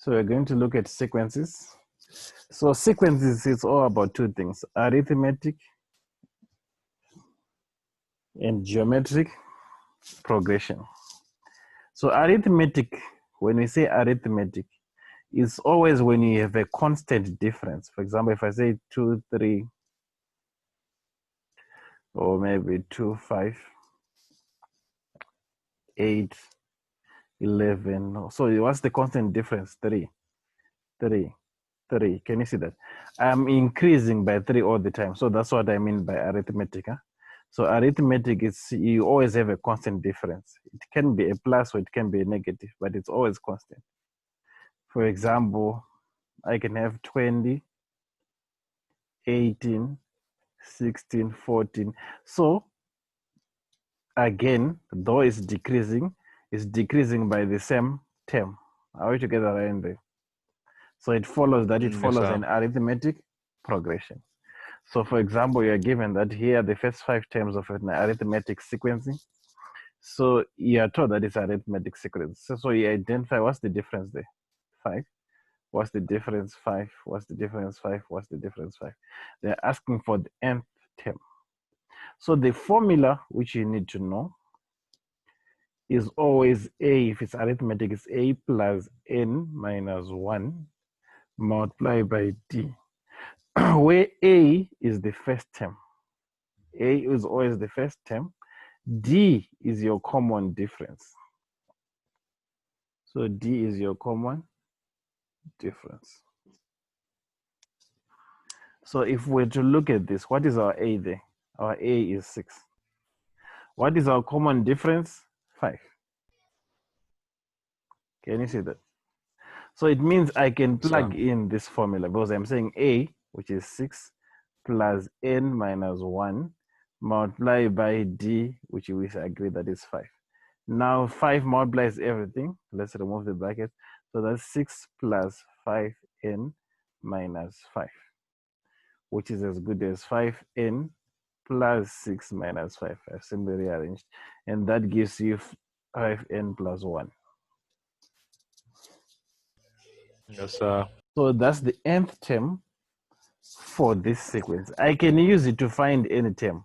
So we're going to look at sequences. So sequences is all about two things: arithmetic and geometric progression. So arithmetic, when we say arithmetic, is always when you have a constant difference. For example, if I say 2, 3, or maybe 2, 5, 8, 11. So what's the constant difference? 3, 3, 3. Can you see that? I'm increasing by 3 all the time. So that's what I mean by arithmetic. Huh? So arithmetic is you always have a constant difference. It can be a plus or it can be a negative, but it's always constant. For example, I can have 20, 18, 16, 14. So again, though it's decreasing by the same term. Are we together right in there? So it follows that it follows an arithmetic progression. So for example, you're given that here the first 5 terms of an arithmetic sequencing. So you are told that it's arithmetic sequence. So you identify what's the difference there? 5. What's the difference? 5. What's the difference? 5. What's the difference? 5. They're asking for the nth term. So the formula which you need to know is always A. If it's arithmetic, it's A plus n minus 1 multiplied by D, where A is the first term. A is always the first term. D is your common difference. So D is your common difference. So if we're to look at this, what is our A there? Our A is 6. What is our common difference? 5. Can you see that? So it means I can plug in this formula because I'm saying A, which is 6, plus n minus 1 multiplied by D, which we agree that is 5. Now 5 multiplies everything. Let's remove the bracket. So that's 6 plus 5n minus 5, which is as good as 5n plus 6 minus 5. I've simply rearranged. And that gives you 5n plus 1. Yes, sir. So that's the nth term for this sequence. I can use it to find any term.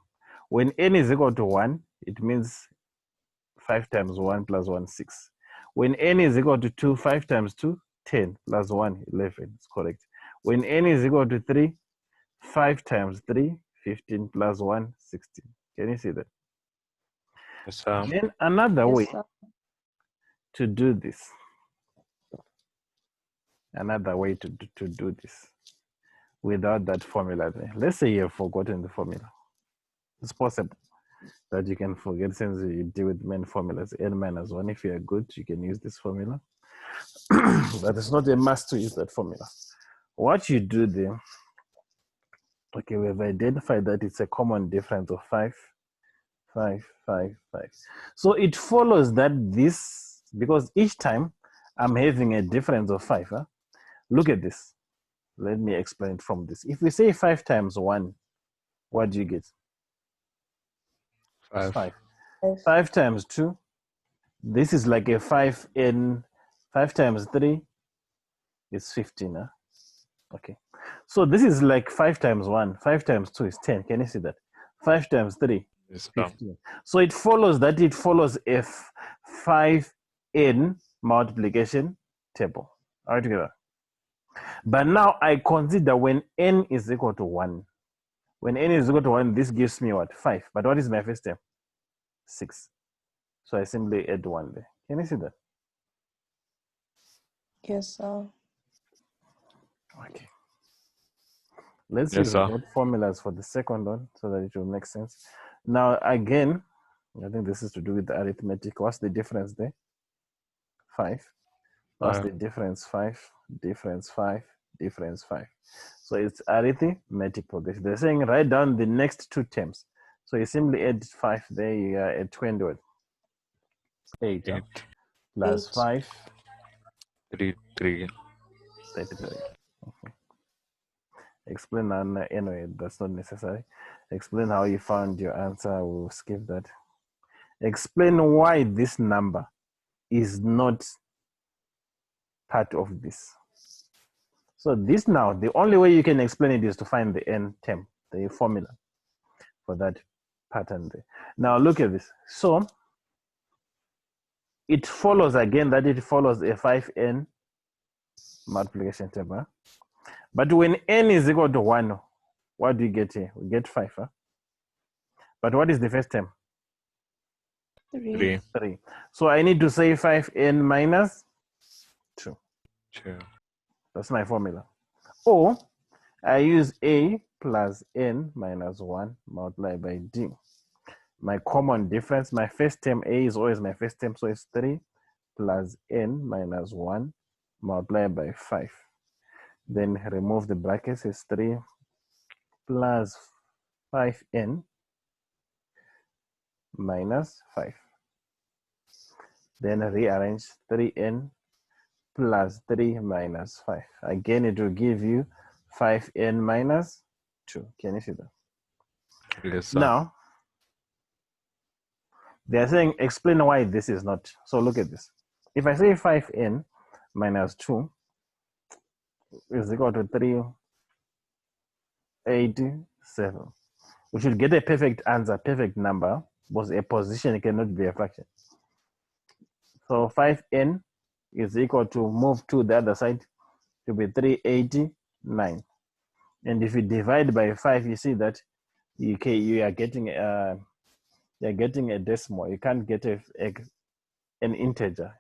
When n is equal to 1, it means 5 times 1 plus 1, 6. When n is equal to 2, 5 times 2, 10 plus 1, 11. It's correct. When n is equal to 3, 5 times 3, 15 plus 1, 16. Can you see that? Yes, sir. Then another way to do this. Another way to do this without that formula there. Let's say you have forgotten the formula. It's possible that you can forget since you deal with many formulas. N minus 1, if you're good, you can use this formula. But it's not a must to use that formula. What you do there, okay, we've identified that it's a common difference of 5, 5, 5, 5. So it follows that this, because each time I'm having a difference of 5. Huh? Look at this. Let me explain it from this. If we say 5 times 1, what do you get? 5. 5. 5 times 2, this is like a 5 in 5 times 3 is 15. Huh? Okay. So this is like 5 times 1. 5 times 2 is 10. Can you see that? 5 times 3 is 15. So it follows that it follows a 5n multiplication table. All right, together. But now I consider when n is equal to 1. When n is equal to 1, this gives me what? 5. But what is my first term? 6. So I simply add 1 there. Can you see that? Yes, sir. Okay. Let's use both formulas for the second one so that it will make sense. Now, again, I think this is to do with the arithmetic. What's the difference there? 5. What's the difference? 5. Difference 5. Difference 5. So it's arithmetic progression. They're saying write down the next 2 terms. So you simply add 5 there, you are at 20. 8. Plus 5. 33. 33. Okay. Explain anyway, that's not necessary. Explain how you found your answer. We'll skip that. Explain why this number is not part of this. So this now, the only way you can explain it is to find the n term, the formula for that pattern there. Now look at this. So it follows again that it follows a 5n multiplication table. But when n is equal to 1, what do you get here? We get 5. Huh? But what is the first term? 3. 3. So I need to say 5n minus 2. 2. That's my formula. Or I use a plus n minus 1 multiplied by d. My common difference, my first term, a is always my first term, so it's 3 plus n minus 1 multiplied by 5. Then remove the brackets, it's 3 plus 5n minus 5. Then rearrange 3n plus 3 minus 5. Again, it will give you 5n minus 2. Can you see that? Yes, sir. Now, they're saying explain why this is not. So look at this. If I say 5n minus 2 is equal to 387, we should get a perfect answer, perfect number, because a position cannot be a fraction. So 5n is equal to, move to the other side, to be 389. And if you divide by 5, you see that you are getting a decimal. You can't get an integer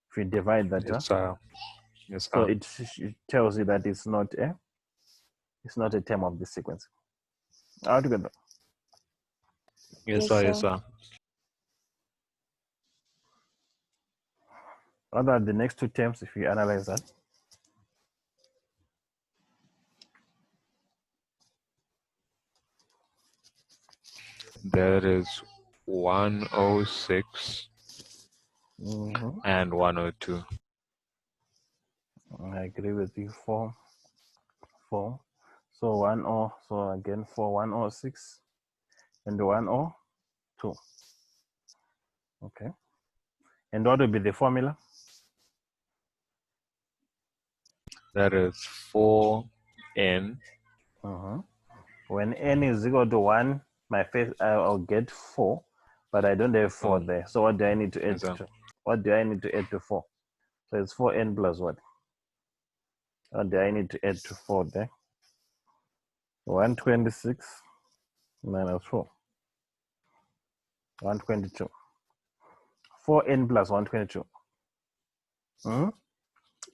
if you divide that. Yes, sir. Yes, So sir. it tells you that it's not a term of the sequence. All together. Yes, sir. Yes, sir. What are the next two terms if you analyze that? There is 106 and 102. I agree with you. 4. So 10. So again 106 and 102. Okay. And what will be the formula? That is 4n. When n is equal to 1, my first I'll get 4, but I don't have 4 there. So what do I need to add to? What do I need to add to 4? So it's 4n plus what? What do I need to add to 4 there? 126 minus 4. 122. 4n plus 122.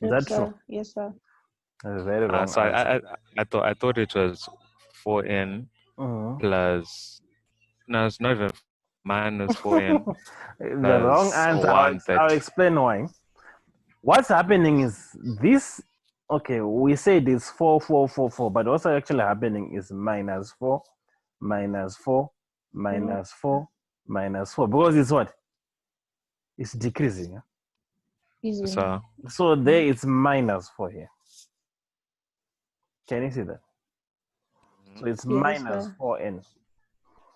Is that true? Yes, sir. That's a very wrong So answer. I thought it was 4n plus. No, it's not even minus 4n. The wrong answer. I'll 130. explain why. What's happening is this. Okay, we said it's 4, 4, 4, 4, but what's actually happening is minus 4, minus 4, minus 4, minus 4, because it's what? It's decreasing. So there it's minus 4 here. Can you see that? So it's minus 4n.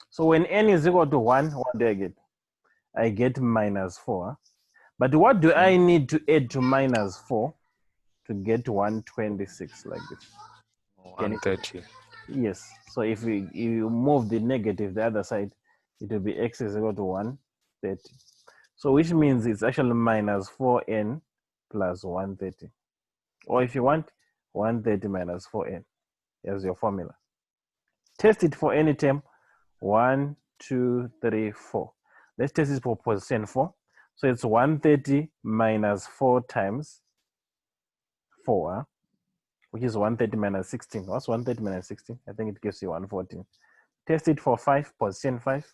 So when n is equal to 1, what do I get? I get minus 4. But what do I need to add to minus 4 to get 126 like this? 130. Yes. So if you move the negative the other side, it will be x is equal to 130. So which means it's actually minus 4n plus 130. Or if you want, 130 minus 4n as your formula. Test it for any term. 1, 2, 3, 4. Let's test it for position 4. So it's 130 minus 4 times 4, which is 130 minus 16. What's 130 minus 16? I think it gives you 114. Test it for 5, position 5.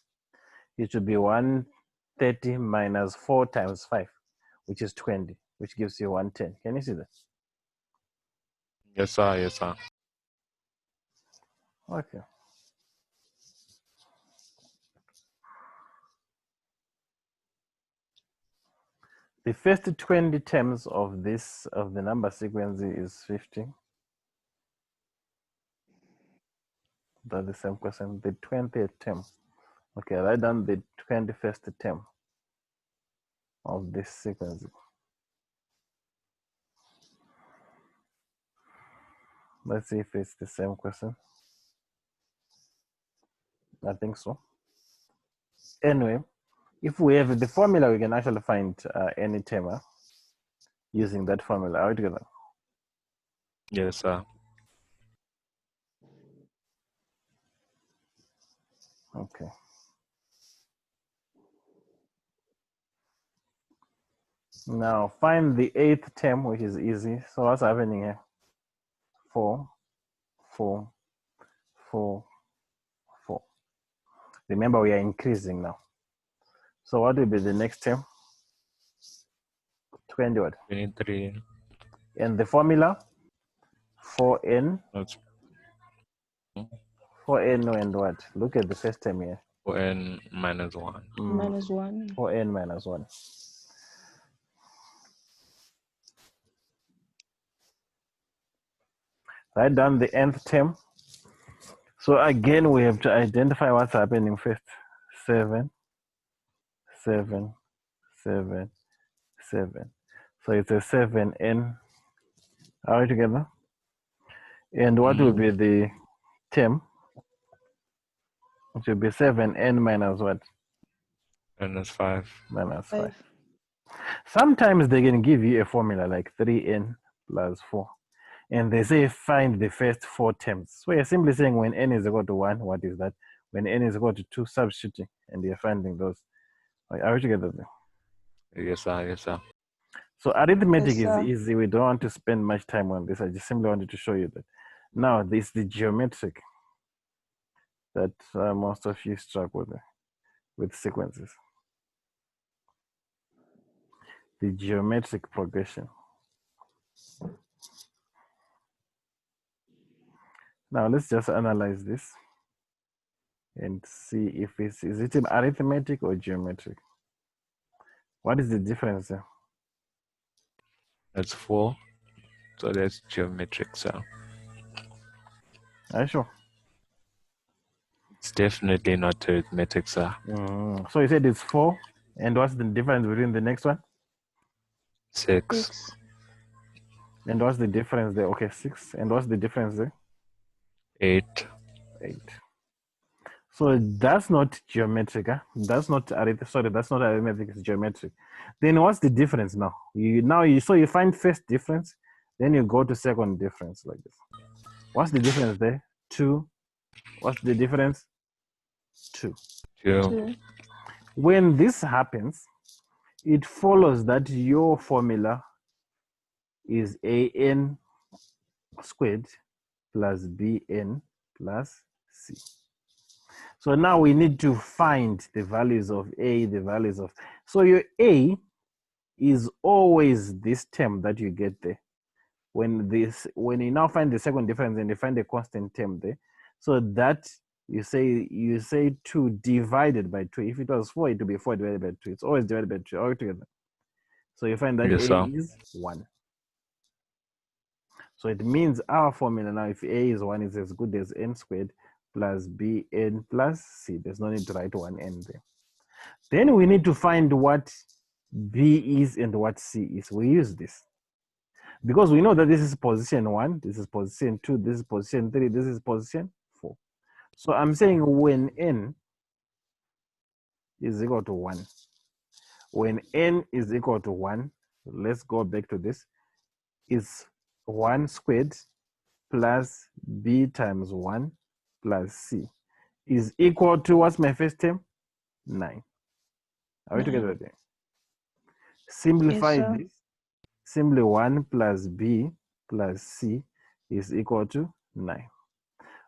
It should be 130 minus 4 times 5, which is 20, which gives you 110. Can you see that? Yes, sir. Yes, sir. Okay. The first 20 terms of the number sequence is 50. That's the same question. The 20th term. Okay, write down the 21st term of this sequence. Let's see if it's the same question. I think so. Anyway, if we have the formula, we can actually find any term using that formula. Are we together? Yes, sir. Okay. Now find the 8th term, which is easy. So what's happening here? 4, 4, 4, 4. Remember, we are increasing now. So what will be the next term? 20 what? 23. And the formula? 4n. That's 4n and what? Look at the first term here. 4n minus 1. Minus 1. 4n minus 1. Write down the nth term. So again, we have to identify what's happening first. 7, 7, 7, 7. So it's a 7n. Are we together? And what will be the term? It will be 7n minus what? Minus 5. Minus 5. Sometimes they can give you a formula like 3n plus 4. And they say find the first 4 terms. So you're simply saying when n is equal to 1, what is that? When n is equal to 2, substituting, and you're finding those. Are we together there? Yes, sir. Yes, sir. So arithmetic is easy. We don't want to spend much time on this. I just simply wanted to show you that. Now, this is the geometric that most of you struggle with sequences. The geometric progression. Now let's just analyze this and see if is it arithmetic or geometric. What is the difference there? That's 4. So that's geometric, sir. Are you sure? It's definitely not arithmetic, sir. So you said it's 4, and what's the difference between the next one? 6. And what's the difference there? Okay, 6. And what's the difference there? 8. 8. So that's not geometric. Huh? That's not that's not arithmetic. It's geometric. Then what's the difference now? So you find first difference, then you go to second difference like this. What's the difference there? 2. What's the difference? 2. 2. When this happens, it follows that your formula is an squared plus bn plus c. So now we need to find the values of a, the values of. So your a is always this term that you get there. When you now find the second difference and you find a constant term there, so that you say 2 divided by 2. If it was 4, it would be 4 divided by 2. It's always divided by 2 altogether. So you find that Yes, a is 1. So it means our formula now, if a is 1, is as good as n squared plus bn plus c. There's no need to write 1n there. Then we need to find what b is and what c is. We use this. Because we know that this is position 1, this is position 2, this is position 3, this is position 4. So I'm saying when n is equal to 1, when n is equal to 1, let's go back to this, is 1 squared plus b times 1 plus c is equal to, what's my first term? 9. Are we together there? Simplify this. Simply 1 plus b plus c is equal to 9.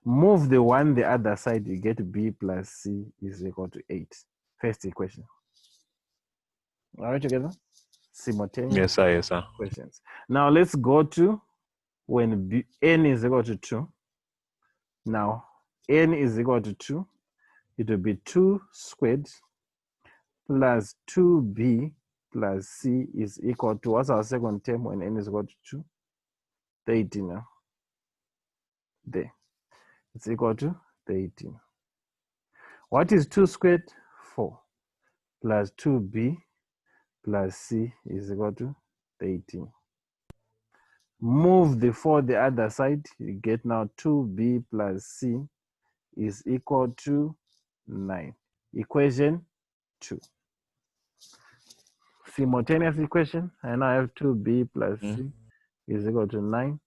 Move the 1 the other side, you get b plus c is equal to 8. First equation. Are we together? Simultaneous. Yes, sir. Yes, sir. Questions. Now let's go to when n is equal to 2. Now n is equal to 2. It will be 2 squared plus 2b plus c is equal to, what's our second term when n is equal to 2? 13 now. There. It's equal to 13. What is 2 squared? 4 plus 2b plus c is equal to 13. Move the 4 the other side. You get now 2b plus c is equal to 9. Equation 2. Simultaneous equation. And I have 2b plus c is equal to 9.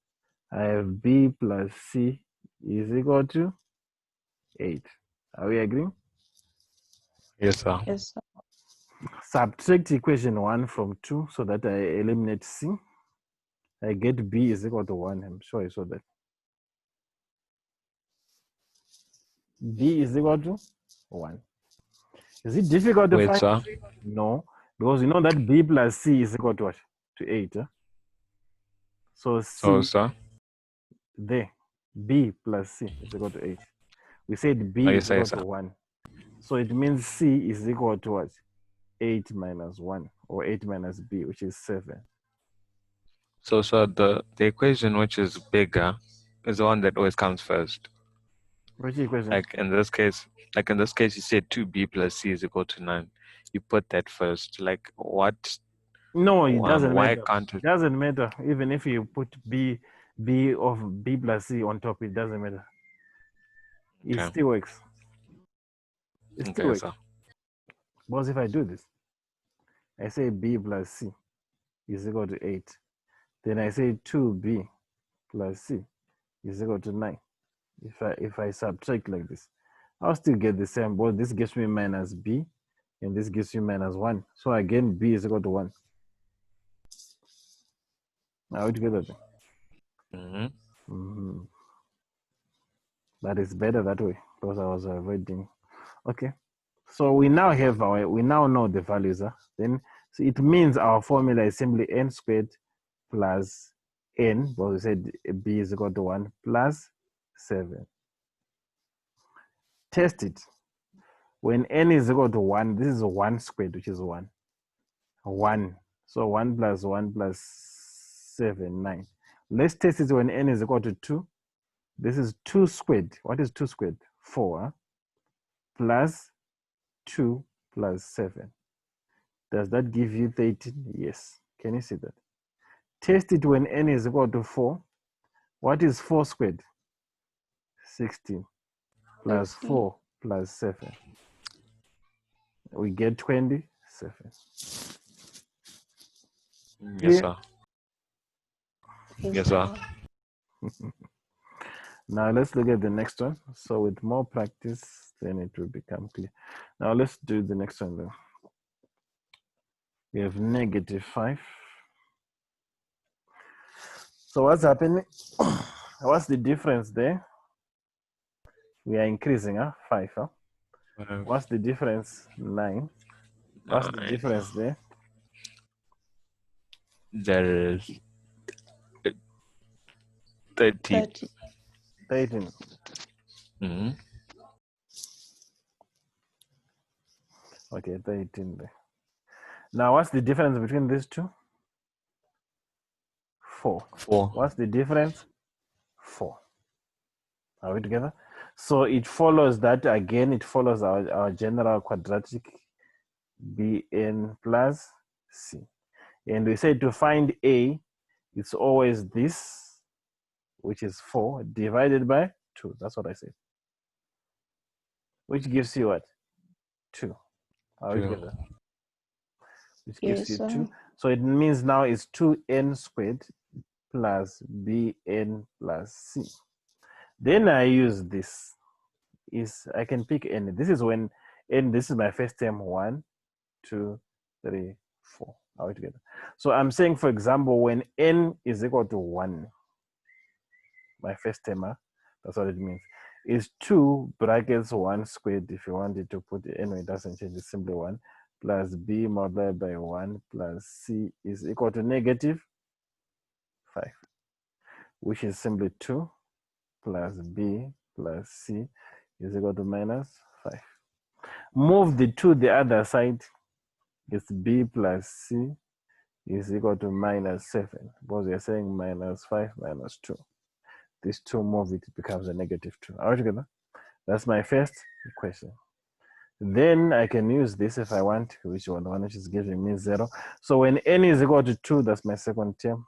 I have b plus c is equal to 8. Are we agreeing? Yes, sir. Yes, sir. Subtract equation 1 from 2 so that I eliminate c. I get b is equal to 1. I'm sure I saw that. B is equal to 1. Is it difficult to Wait, find? sir. No, because you know that b plus c is equal to what? To 8. Huh? So c Oh, sir. there, b plus c is equal to 8. We said b Yes, is sir. equal Yes, to sir. 1. So it means c is equal to what? 8 minus 1, or 8 minus b, which is 7. So, the equation which is bigger is the one that always comes first. Which equation? Like in this case, you said 2b plus c is equal to 9. You put that first. Like what? No, it doesn't Why matter. can't It doesn't matter. Even if you put b of b plus c on top, it doesn't matter. It Okay. still works. It still Okay, works. sir. Because if I do this, I say b plus c is equal to 8. Then I say 2b plus c is equal to 9. If I subtract like this, I'll still get the same, but this gives me minus b, and this gives me minus 1. So again, b is equal to 1. Are we together then? But it's better that way, because I was avoiding. Okay. So we now have we now know the values. Then so it means our formula is simply n squared plus n, but we said b is equal to 1 plus 7. Test it. When n is equal to 1, this is 1 squared, which is 1. 1. So 1 plus 1 plus 7, 9. Let's test it when n is equal to 2. This is 2 squared. What is 2 squared? 4 plus 2 plus 7. Does that give you 13? Yes. Can you see that? Test it when n is equal to 4. What is 4 squared? 16 plus 16. 4 plus 7. We get 27. Yes, sir. Yes, sir. Now let's look at the next one. So with more practice, then it will become clear. Now let's do the next one though. We have -5. So what's happening? What's the difference there? We are increasing, 5. What's the difference? 9. What's the difference there? There is 13. 13. Okay, 13 there. Now what's the difference between these two? 4. 4. What's the difference? 4. Are we together? So it follows that again, it follows our general quadratic bn plus c. And we said to find a, it's always this, which is 4, divided by 2. That's what I said. Which gives you what? 2. Are we together? Which gives you 2. So it means now it's 2n squared plus bn plus c. Then I use this. I can pick n. This is when n, this is my first term, 1, 2, 3, 4. Are we together? So I'm saying, for example, when n is equal to 1, my first term, that's what it means, is 2 brackets 1 squared. If you wanted to put it, anyway, it doesn't change, it's simply 1, plus b multiplied by 1 plus c is equal to -5, which is simply 2 plus b plus c is equal to -5. Move the 2 the other side, it's b plus c is equal to -7, because we are saying -5 minus 2. These 2 move, it becomes a -2. Are we together? That's my first equation. Then I can use this if I want, which one? The one which is giving me 0. So when n is equal to 2, that's my second term.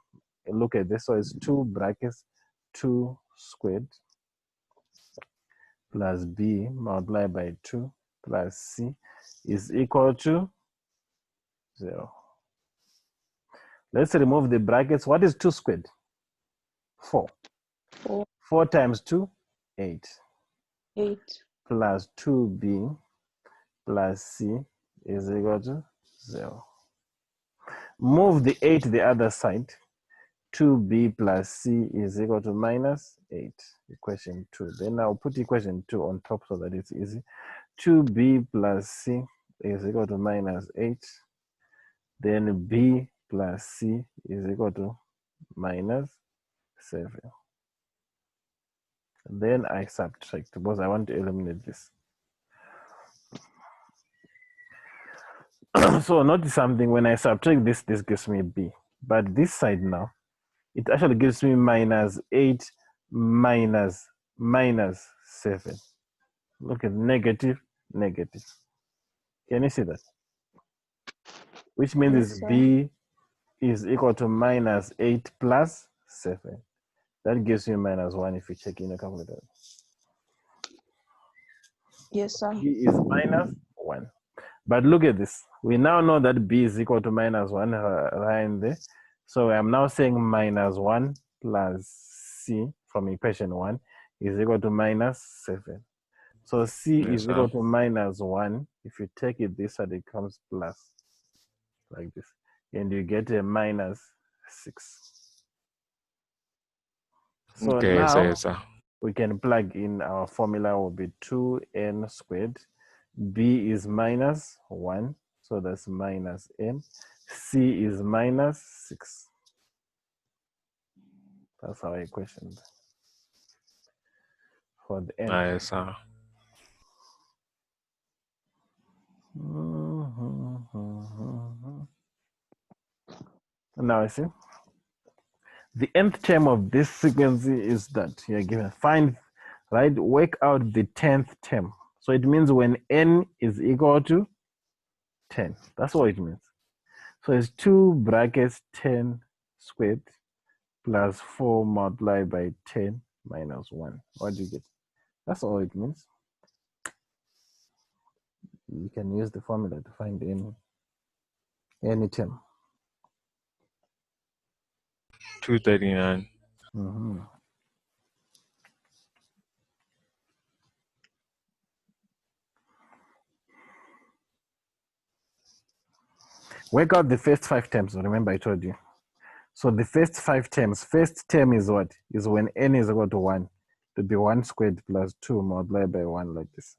look at this. So it's 2 brackets 2 squared plus b multiplied by 2 plus c is equal to 0. Let's remove the brackets. What is 2 squared? 4. 4 times 2, 8. 8. Plus 2b plus c is equal to 0. Move the 8 the other side. 2b plus c is equal to minus 8. Equation 2. Then I'll put equation 2 on top so that it's easy. 2b plus c is equal to minus 8. Then b plus c is equal to minus 7. Then I subtract because I want to eliminate this. So notice something, when I subtract this, this gives me b. But this side now, it actually gives me minus 8 minus 7. Look at negative, negative. Can you see that? Which means Yes, b is equal to minus 8 plus 7. That gives you minus 1 if you check in a calculator. Yes, sir. B is minus 1. But look at this. We now know that b is equal to minus 1 right in there. So I'm now saying minus 1 plus c from equation 1 is equal to minus 7. So c is equal to minus 1. If you take it this side, it comes plus, like this. And you get a minus 6. So now we can plug in our formula will be 2n squared. B is minus 1, so that's minus n. C is minus 6. That's our equation for the n. Nice. Now I see. The nth term of this sequence is that you're given. Find, right, work out the 10th term. So it means when n is equal to 10. That's what it means. So it's 2 brackets 10 squared plus 4 multiplied by 10 minus 1. What do you get? That's all it means. You can use the formula to find any term. 239. Work out the first 5 terms. Remember I told you. So the first 5 terms, first term is what? Is when n is equal to 1. To be 1 squared plus 2 multiplied by 1 like this.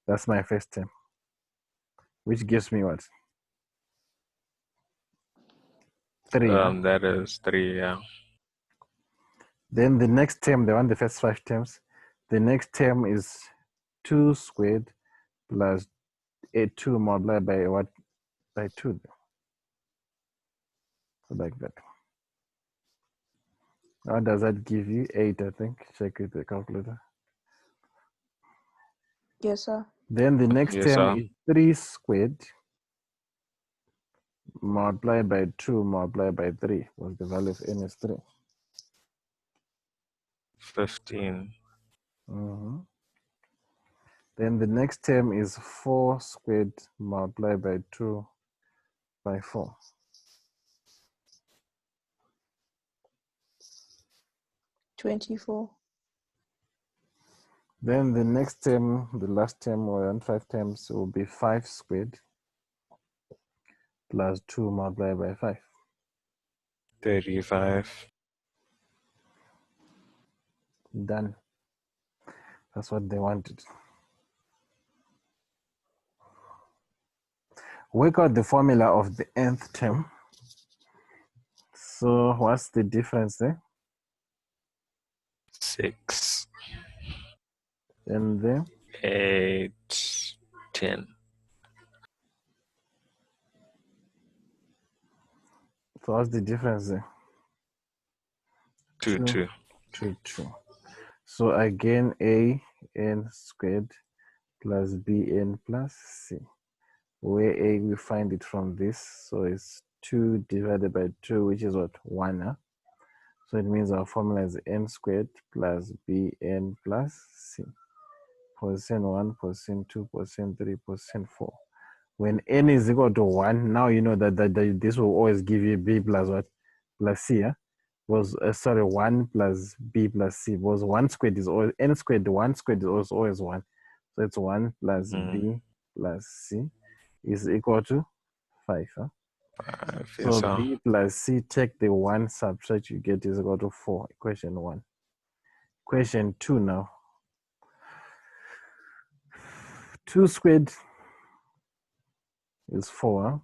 That's my first term. Which gives me what? 3. That is 3, yeah. Then the next term, the first 5 terms, the next term is 2 squared plus 2 multiplied by what? By 2. So like that. What does that give you? 8, I think. Check with the calculator. Yes, sir. Then the next term is 3 squared multiplied by 2 multiplied by 3. What's the value of n is 3? 15. Then the next term is 4 squared multiplied by 2 by 4. 24. Then the next term, the last term, or 5 terms, will be 5 squared plus 2 multiplied by 5. 35. Done. That's what they wanted. Work out the formula of the nth term. So what's the difference there? 6. And then 8, 10. So what's the difference there? 2, 2. 2, 2. So again, a n squared plus b n plus c. Where a, we find it from this. So it's 2 divided by 2, which is what? 1. So it means our formula is n squared plus bn plus c. Position 1, position 2, position 3, position 4. When n is equal to 1, now you know that this will always give you b plus what? Plus c. Yeah? Was sorry, 1 plus b plus c. Was 1 squared is always n squared, 1 squared is always 1. So it's 1 plus b plus c is equal to 5. Huh? 5. So Yes, sir. b plus c, take the 1, subtract, you get is equal to 4. Equation 1. Question 2 now. 2 squared is 4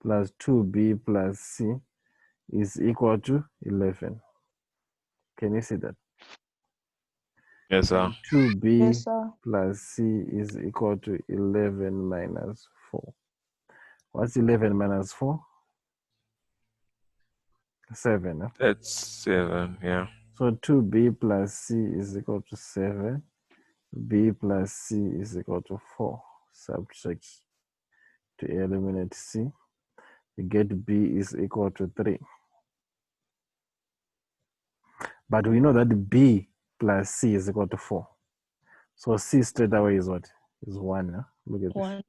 plus 2b plus c is equal to 11. Can you see that? Yes, sir. 2b Yes, sir. plus c is equal to 11 minus 4. What's 11 minus 4? 7. Huh? That's 7, yeah. So 2b plus c is equal to 7. B plus c is equal to 4. Subtract to eliminate c. You get b is equal to 3. But we know that b plus c is equal to 4. So c straight away is what? Is 1. Huh? Look at this. 1.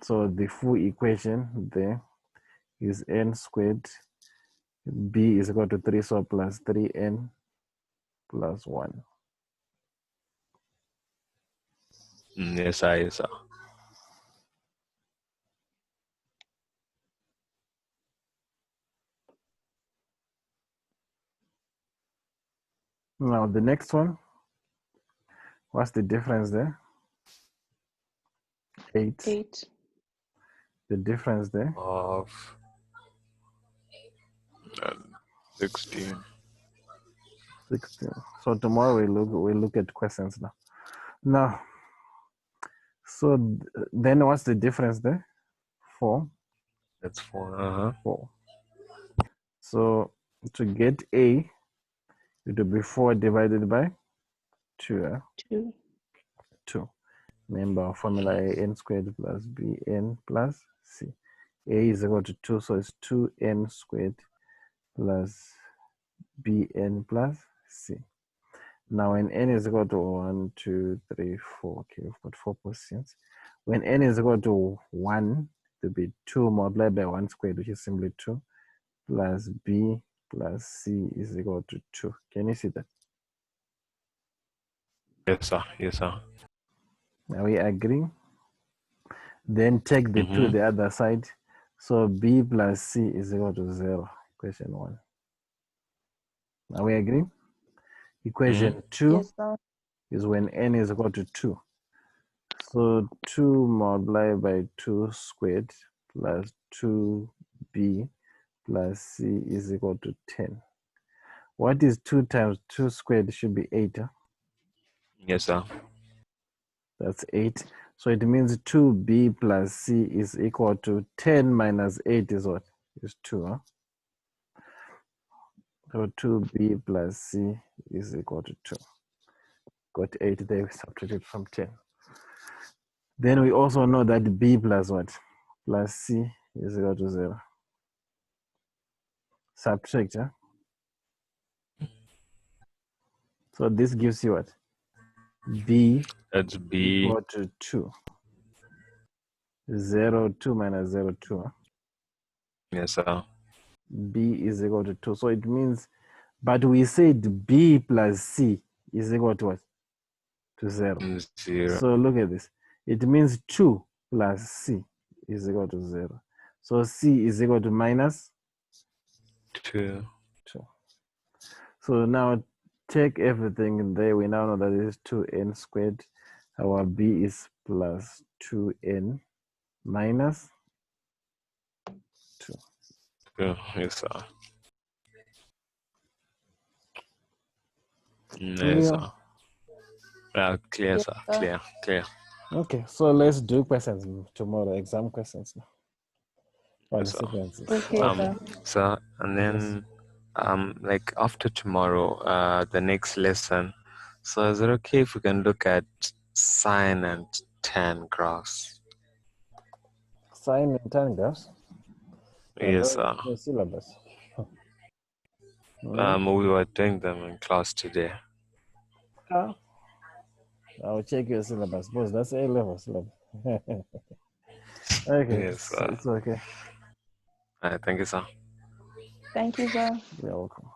So the full equation there is n squared. B is equal to 3, so plus 3n plus 1. Yes, sir. Yes, sir. Now the next one, what's the difference there? 8. 8. The difference there? Of 16. 16. So tomorrow we look at questions now. Now, so then what's the difference there? 4. That's 4. 4. So to get A, it will be 4 divided by 2. 2. 2. Remember formula A, n squared plus b, n plus c. A is equal to 2, so it's 2n squared plus bn plus c. Now when n is equal to 1, 2, 3, 4, okay, we've got 4 positions. When n is equal to 1, it will be 2 multiplied by 1 squared, which is simply 2, plus b plus c is equal to 2. Can you see that? Yes, sir. Yes, sir. Are we agreeing? Then take the 2 the other side. So b plus c is equal to 0. Equation 1. Are we agreeing? Equation 2 Yes, sir. is when n is equal to 2. So 2 multiplied by 2 squared plus 2b plus c is equal to 10. What is 2 times 2 squared? Should be 8. Huh? Yes, sir. That's 8. So it means 2b plus c is equal to 10 minus 8 is what? Is 2. Huh? So 2b plus c is equal to 2. Got 8 there, subtracted from 10. Then we also know that b plus what? Plus c is equal to 0. Subtract. Huh? So this gives you what? B That's b. equal to 2. 0, 2 minus 0, 2. Huh? Yes, sir. B is equal to 2. So it means, but we said B plus C is equal to what? To 0. 0. So look at this. It means 2 plus C is equal to 0. So C is equal to minus 2. 2. So now take everything in there. We now know that it is 2n squared. Our B is plus 2n minus 2. Yes, sir. Clear? Yes, sir. Clear, Yes, sir. sir. Clear. Okay, so let's do questions tomorrow, exam questions now. Or Yes, the sir. sequences. Okay, sir. Sir, and then Yes. like after tomorrow, the next lesson. So is it okay if we can look at sine and tan graphs? Sine and tan graphs. Yes, Those sir. are the syllabus. We were doing them in class today. I'll check your syllabus. Suppose that's A level syllabus. Okay, Yes, it's okay. thank you, sir. Thank you, sir. You're welcome.